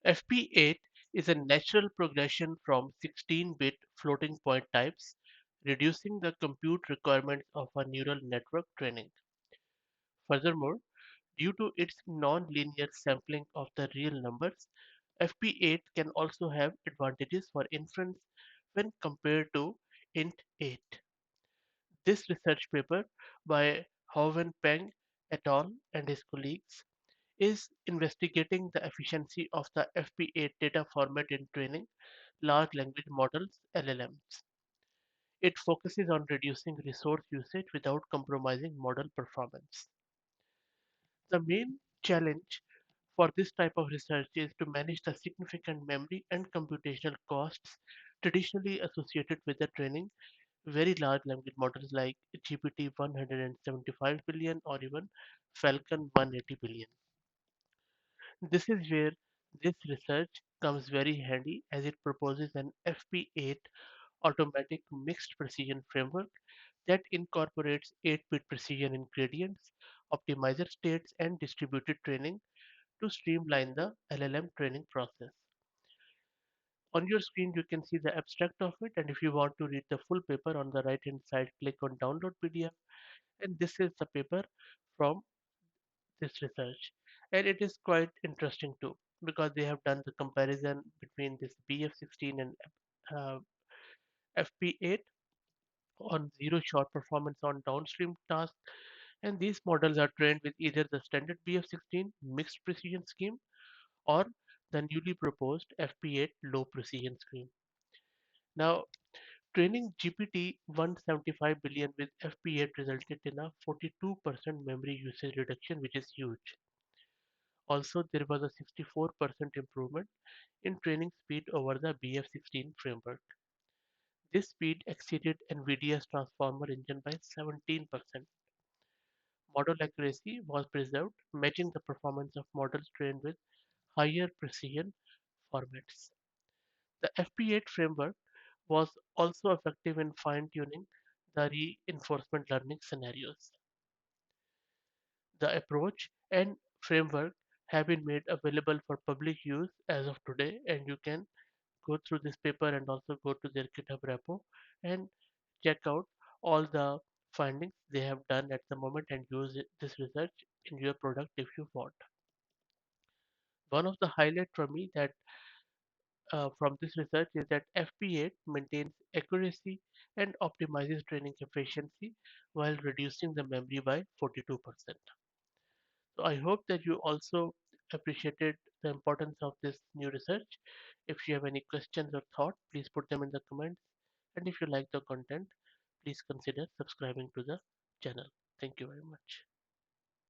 FP8 is a natural progression from 16-bit floating point types, reducing the compute requirements of a neural network training. Furthermore, due to its non-linear sampling of the real numbers, FP8 can also have advantages for inference when compared to int8. This research paper by Hao-Wen Peng et al. And his colleagues is investigating the efficiency of the FP8 data format in training large language models (LLMs). It focuses on reducing resource usage without compromising model performance. The main challenge for this type of research is to manage the significant memory and computational costs traditionally associated with the training very large language models like GPT 175 billion or even Falcon 180 billion. This is where this research comes very handy as it proposes an FP8 automatic mixed precision framework that incorporates 8-bit precision in gradients, optimizer states, and distributed training to streamline the LLM training process. On your screen, you can see the abstract of it, and if you want to read the full paper on the right hand side, click on download PDF. And this is the paper from this research. And it is quite interesting too, because they have done the comparison between this BF16 and uh, FP8 on zero shot performance on downstream tasks. And these models are trained with either the standard BF16 mixed precision scheme or the newly proposed FP8 low precision scheme. Now, training GPT 175 billion with FP8 resulted in a 42% memory usage reduction, which is huge. Also, there was a 64% improvement in training speed over the BF16 framework. This speed exceeded NVIDIA's transformer engine by 17%. Model accuracy was preserved, matching the performance of models trained with higher precision formats. The FP8 framework was also effective in fine-tuning the reinforcement learning scenarios. The approach and framework have been made available for public use as of today, and you can go through this paper and also go to their GitHub repo and check out all the findings they have done at the moment and use this research in your product if you want. One of the highlights for me that from this research is that FP8 maintains accuracy and optimizes training efficiency while reducing the memory by 42%. So I hope that you also appreciated the importance of this new research. If you have any questions or thought, please put them in the comments. And if you like the content, please consider subscribing to the channel. Thank you very much.